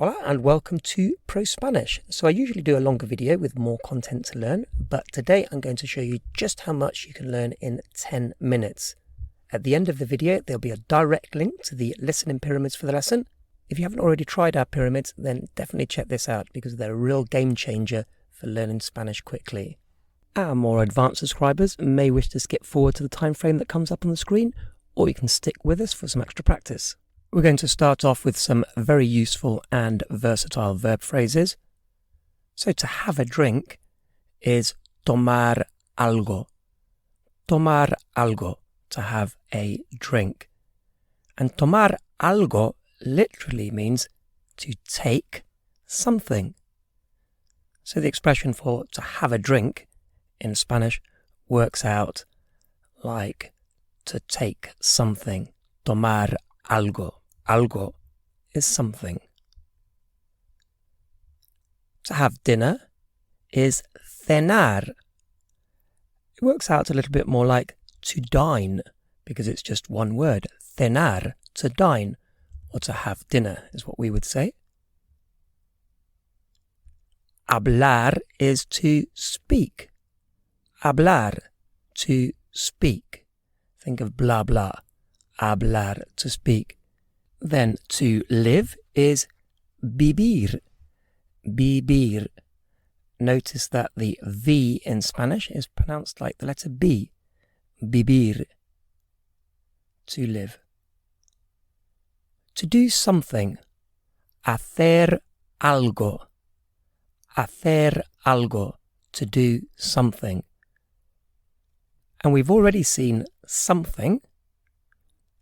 Hola and welcome to ProSpanish. So I usually do a longer video with more content to learn, but today I'm going to show you just how much you can learn in 10 minutes. At the end of the video, there'll be a direct link to the listening pyramids for the lesson. If you haven't already tried our pyramids, then definitely check this out because they're a real game changer for learning Spanish quickly. Our more advanced subscribers may wish to skip forward to the time frame that comes up on the screen, or you can stick with us for some extra practice. We're going to start off with some very useful and versatile verb phrases. So to have a drink is tomar algo. Tomar algo, to have a drink. And tomar algo literally means to take something. So the expression for to have a drink in Spanish works out like to take something. Tomar algo. Algo is something. To have dinner is cenar. It works out a little bit more like to dine because it's just one word. Cenar, to dine, or to have dinner is what we would say. Hablar is to speak. Hablar, to speak. Think of blah blah. Hablar, to speak. Then to live is vivir. Vivir. Notice that the V in Spanish is pronounced like the letter B. Vivir. To live. To do something. Hacer algo. Hacer algo. To do something. And we've already seen something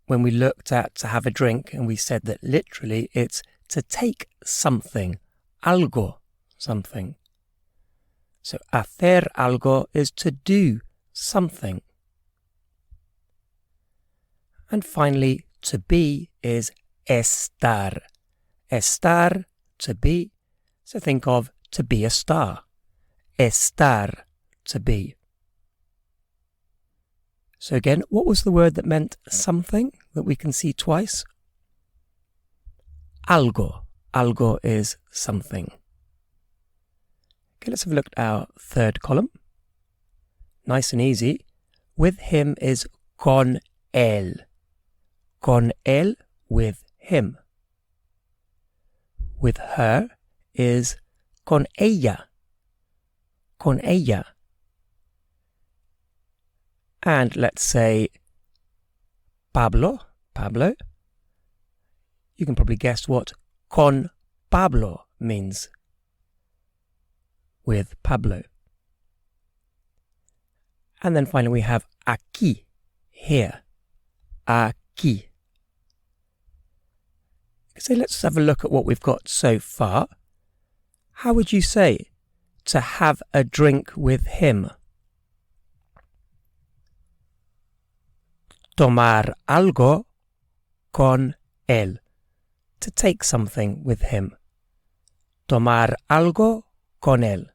when we looked at to have a drink, and we said that literally it's to take something, algo, something. So hacer algo is to do something. And finally, to be is estar. Estar, to be. So think of to be a star. Estar, to be. So again, what was the word that meant something that we can see twice? Algo. Algo is something. Okay, let's have a look at our third column. Nice and easy. With him is con él. Con él, with him. With her is con ella. Con ella. And let's say Pablo. You can probably guess what con Pablo means. With Pablo. And then finally we have aquí, here. Aquí. So let's have a look at what we've got so far. How would you say to have a drink with him? Tomar algo con él. To take something with him. Tomar algo con él.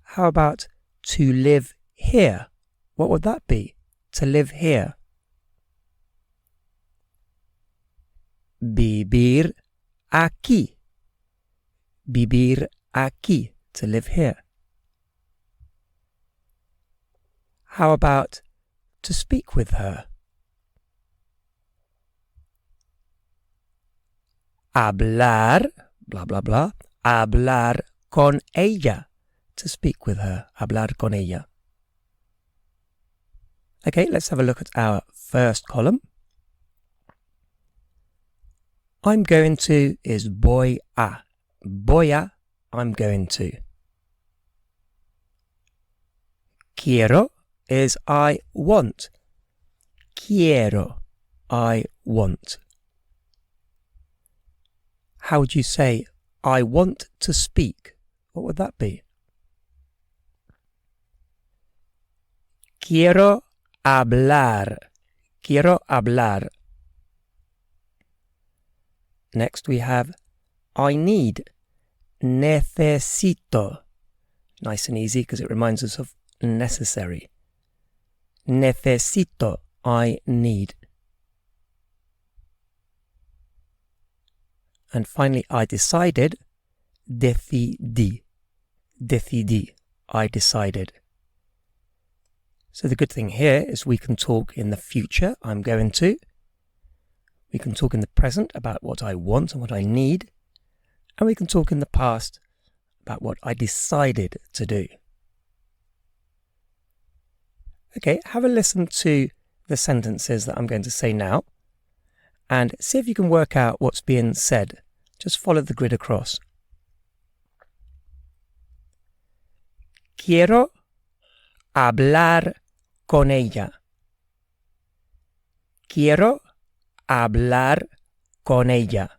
How about to live here? What would that be? To live here. Vivir aquí. Vivir aquí. To live here. How about to speak with her? Hablar, blah, blah, blah. Hablar con ella. To speak with her. Hablar con ella. Okay, let's have a look at our first column. I'm going to is voy a. Voy a, I'm going to. Quiero is I want. Quiero, I want. How would you say I want to speak? What would that be? Quiero hablar. Quiero hablar. Next we have I need. Necesito. Nice and easy because it reminds us of necessary. Necesito, I need. And finally, I decided, decidí. Decidí. I decided. So the good thing here is we can talk in the future, I'm going to. We can talk in the present about what I want and what I need. And we can talk in the past about what I decided to do. Okay, have a listen to the sentences that I'm going to say now and see if you can work out what's being said. Just follow the grid across. Quiero hablar con ella. Quiero hablar con ella.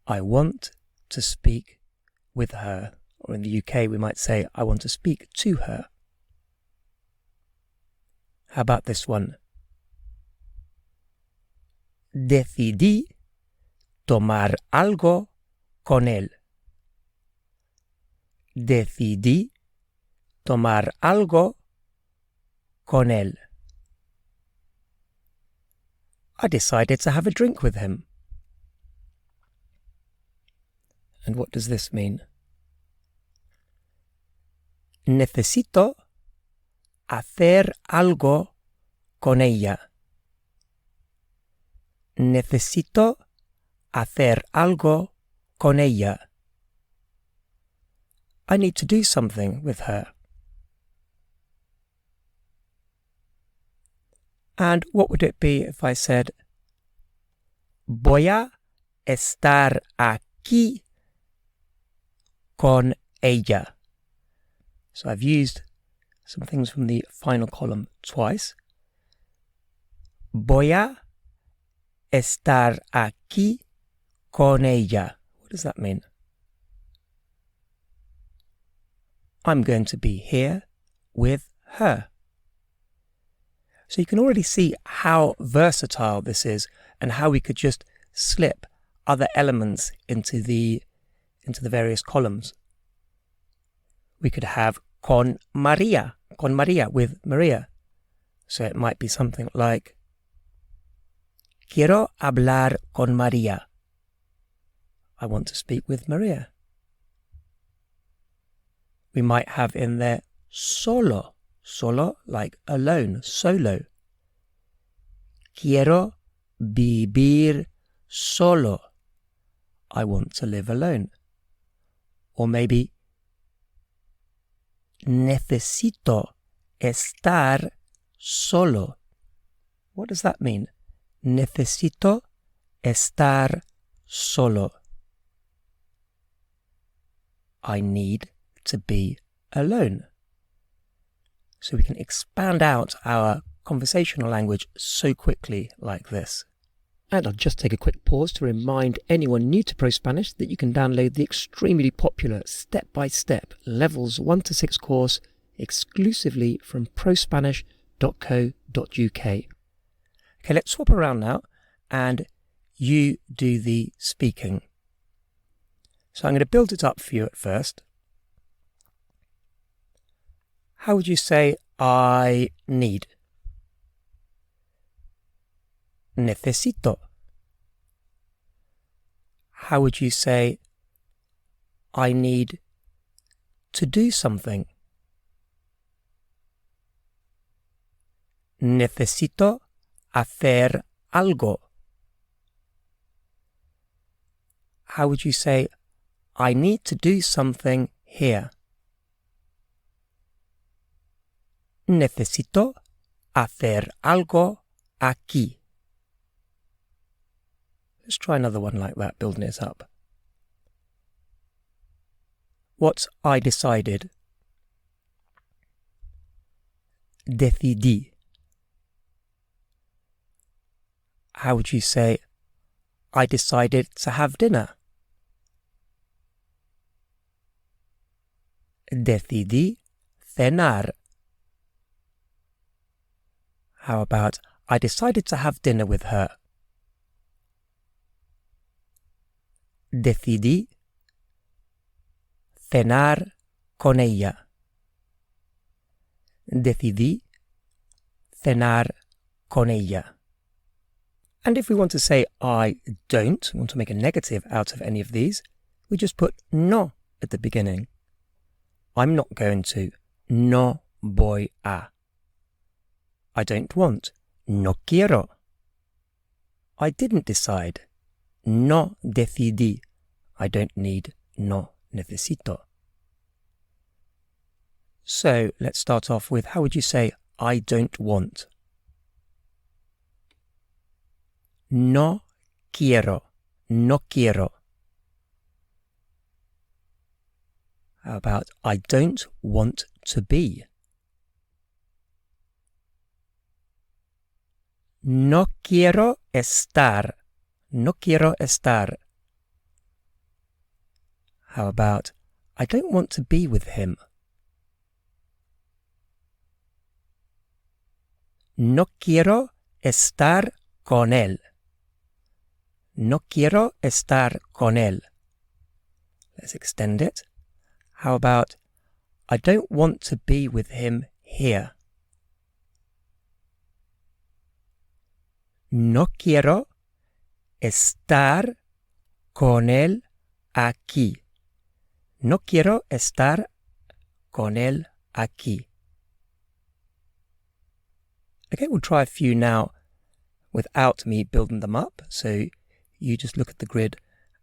I want to speak with her. Or in the UK we might say, I want to speak to her. How about this one? Decidí tomar algo con él. Decidí tomar algo con él. I decided to have a drink with him. And what does this mean? Necesito hacer algo con ella. Necesito hacer algo con ella. I need to do something with her. And what would it be if I said, voy a estar aquí con ella? So I've used some things from the final column twice. Voy a estar aquí con ella. What does that mean? I'm going to be here with her. So you can already see how versatile this is and how we could just slip other elements into the various columns. We could have con María, with Maria. So it might be something like, quiero hablar con María. I want to speak with Maria. We might have in there solo, like alone, solo. Quiero vivir solo. I want to live alone. Or maybe necesito estar solo. What does that mean? Necesito estar solo. I need to be alone. So we can expand out our conversational language so quickly like this. And I'll just take a quick pause to remind anyone new to ProSpanish that you can download the extremely popular step-by-step Levels 1 to 6 course exclusively from prospanish.co.uk. Okay, let's swap around now and you do the speaking. So I'm going to build it up for you at first. How would you say I need? Necesito. How would you say I need to do something? Necesito hacer algo. How would you say I need to do something here? Necesito hacer algo aquí. Let's try another one like that, building it up. What's I decided? Decidí. How would you say I decided to have dinner? Decidí cenar. How about I decided to have dinner with her? Decidí cenar con ella. Decidí cenar con ella. And if we want to say I don't, we want to make a negative out of any of these, we just put no at the beginning. I'm not going to. No voy a. I don't want. No quiero. I didn't decide. No decidí. I don't need. No necesito. So let's start off with how would you say I don't want? No quiero. No quiero. How about I don't want to be? No quiero estar. No quiero estar. How about I don't want to be with him? No quiero estar con él. No quiero estar con él. Let's extend it. How about I don't want to be with him here? No quiero estar con él aquí. No quiero estar con él aquí. Okay, we'll try a few now without me building them up. So you just look at the grid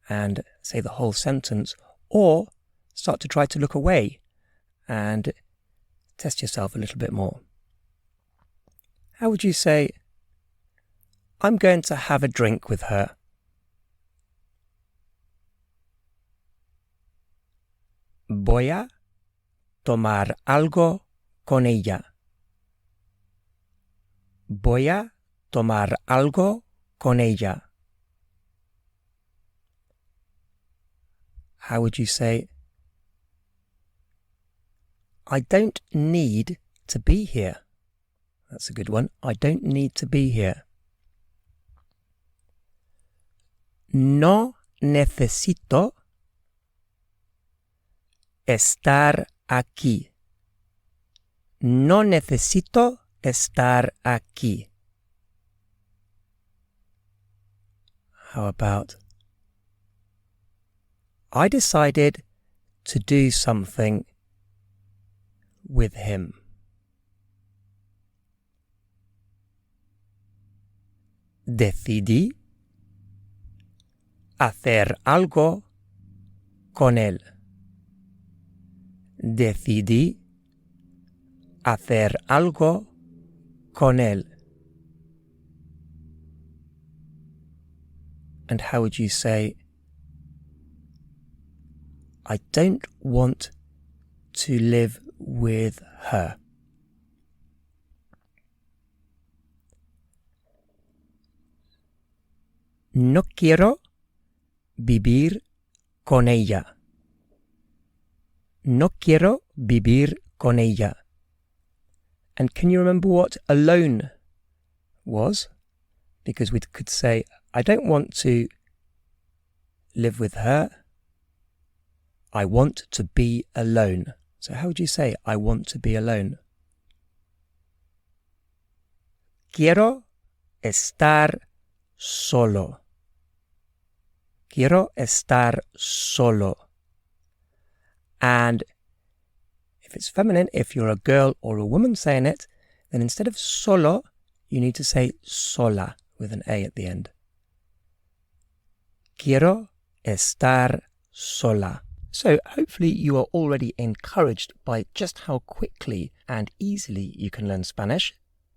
and say the whole sentence, or start to try to look away and test yourself a little bit more. How would you say, I'm going to have a drink with her? Voy a tomar algo con ella. Voy a tomar algo con ella. How would you say, I don't need to be here? That's a good one. I don't need to be here. No necesito estar aquí. No necesito estar aquí. How about, I decided to do something with him. Decidí hacer algo con él. Decidí hacer algo con él. And how would you say, I don't want to live with her? No quiero vivir con ella. No quiero vivir con ella. And can you remember what alone was? Because we could say, I don't want to live with her. I want to be alone. So how would you say, I want to be alone? Quiero estar solo. Quiero estar solo. And if it's feminine, if you're a girl or a woman saying it, then instead of solo, you need to say sola with an A at the end. Quiero estar sola. So hopefully you are already encouraged by just how quickly and easily you can learn Spanish.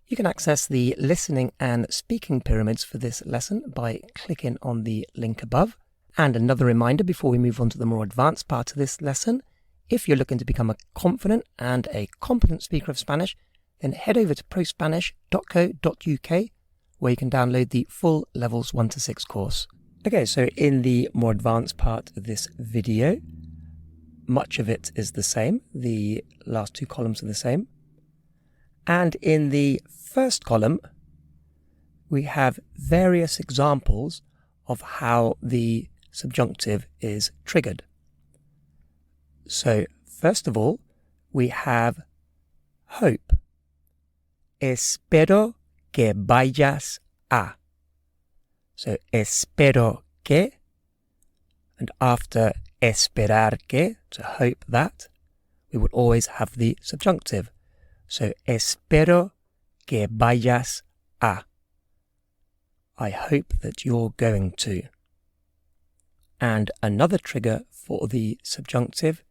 You can access the listening and speaking pyramids for this lesson by clicking on the link above. And another reminder before we move on to the more advanced part of this lesson, if you're looking to become a confident and a competent speaker of Spanish, then head over to prospanish.co.uk where you can download the full Levels 1 to 6 course. Okay, so in the more advanced part of this video, much of it is the same. The last two columns are the same. And in the first column, we have various examples of how the subjunctive is triggered. So, first of all, we have hope. Espero que vayas a. So espero que, and after esperar que, to hope that, we would always have the subjunctive. So espero que vayas a. I hope that you're going to. And another trigger for the subjunctive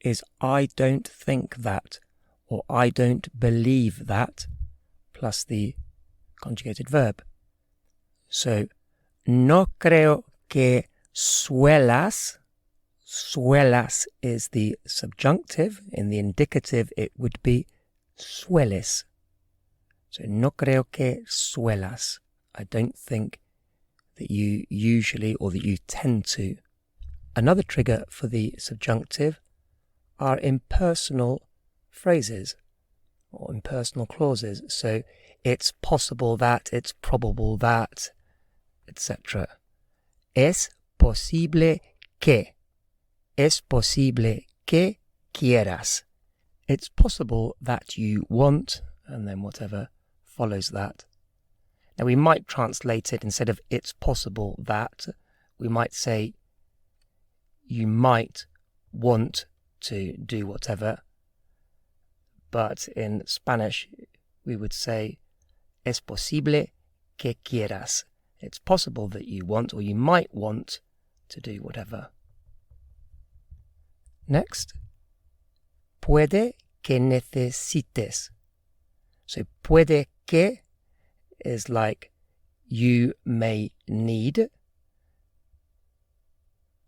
is I don't think that, or I don't believe that, plus the conjugated verb. So, no creo que suelas. Suelas is the subjunctive. In the indicative, it would be sueles. So, no creo que suelas. I don't think that you usually or that you tend to. Another trigger for the subjunctive are impersonal phrases or impersonal clauses. So it's possible that, it's probable that, etc. Es posible que. Es posible que quieras. It's possible that you want, and then whatever follows that. Now we might translate it, instead of it's possible that, we might say you might want to do whatever, but in Spanish we would say es posible que quieras. It's possible that you want or you might want to do whatever. Next, puede que necesites. So puede que is like you may need.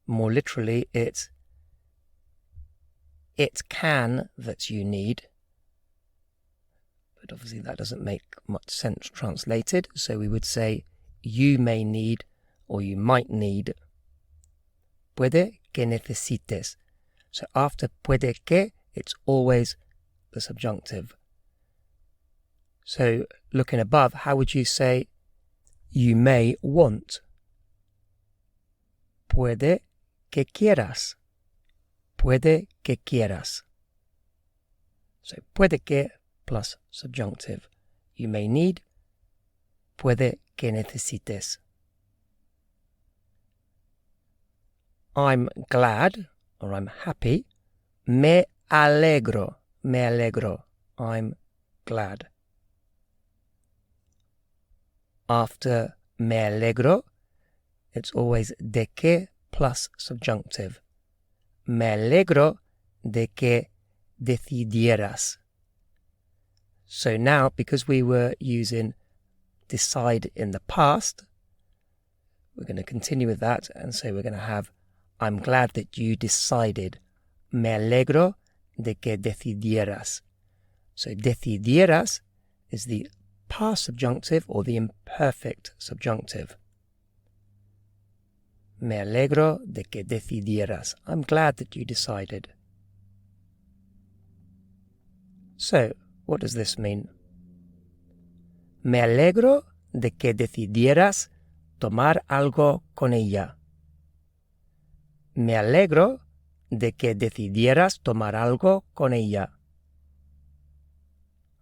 More literally, it's it can that you need. But obviously that doesn't make much sense translated. So we would say you may need or you might need. Puede que necesites. So after puede que, it's always the subjunctive. So looking above, how would you say you may want? Puede que quieras. Puede que quieras. So puede que plus subjunctive. You may need. Puede que necesites. I'm glad, or I'm happy. Me alegro. Me alegro. I'm glad. After me alegro, it's always de que plus subjunctive. Me alegro de que decidieras. So now, because we were using decide in the past, we're going to continue with that, and so we're going to have I'm glad that you decided. Me alegro de que decidieras. So decidieras is the past subjunctive or the imperfect subjunctive. Me alegro de que decidieras. I'm glad that you decided. So, what does this mean? Me alegro de que decidieras tomar algo con ella. Me alegro de que decidieras tomar algo con ella.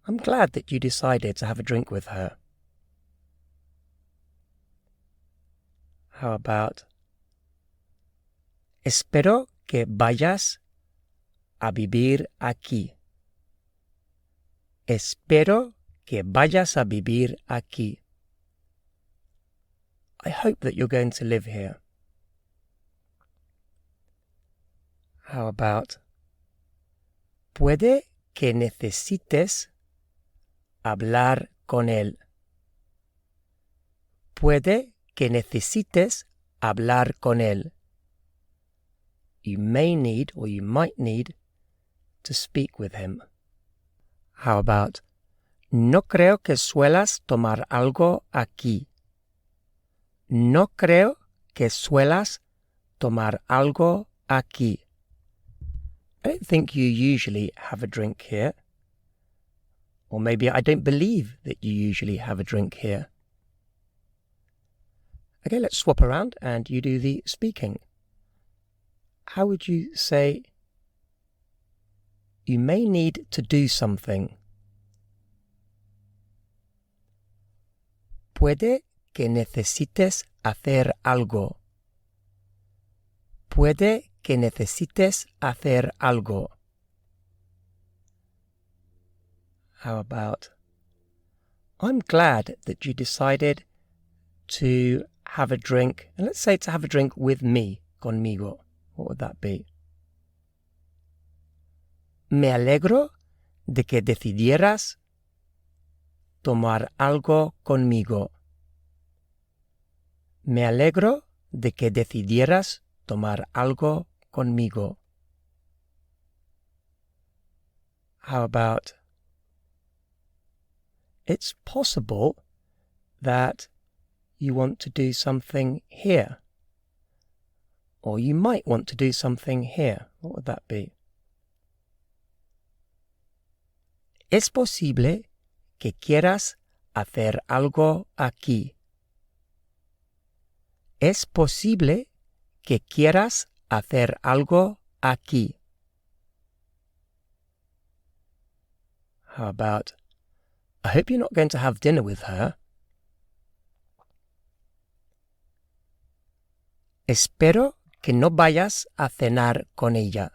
I'm glad that you decided to have a drink with her. How about espero que vayas a vivir aquí. Espero que vayas a vivir aquí. I hope that you're going to live here. How about puede que necesites hablar con él. Puede que necesites hablar con él. You may need or you might need to speak with him. How about no creo que suelas tomar algo aquí. No creo que suelas tomar algo aquí. I don't think you usually have a drink here. Or maybe I don't believe that you usually have a drink here. Okay, let's swap around and you do the speaking. How would you say you may need to do something? Puede que necesites hacer algo. Puede que necesites hacer algo. How about, I'm glad that you decided to have a drink, and let's say to have a drink with me, conmigo. What would that be? Me alegro de que decidieras tomar algo conmigo. Me alegro de que decidieras tomar algo conmigo. How about, it's possible that you want to do something here. Or you might want to do something here. What would that be? Es posible que quieras hacer algo aquí. Es posible que quieras hacer algo aquí. How about, I hope you're not going to have dinner with her. Espero que no vayas a cenar con ella.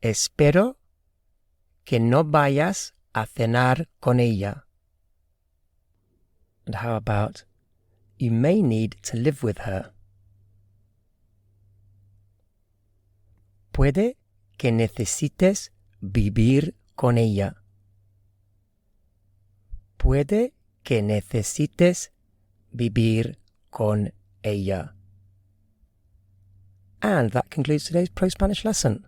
Espero que no vayas a cenar con ella. And how about, you may need to live with her. Puede que necesites vivir con ella. Puede que necesites vivir con ella. And that concludes today's ProSpanish lesson.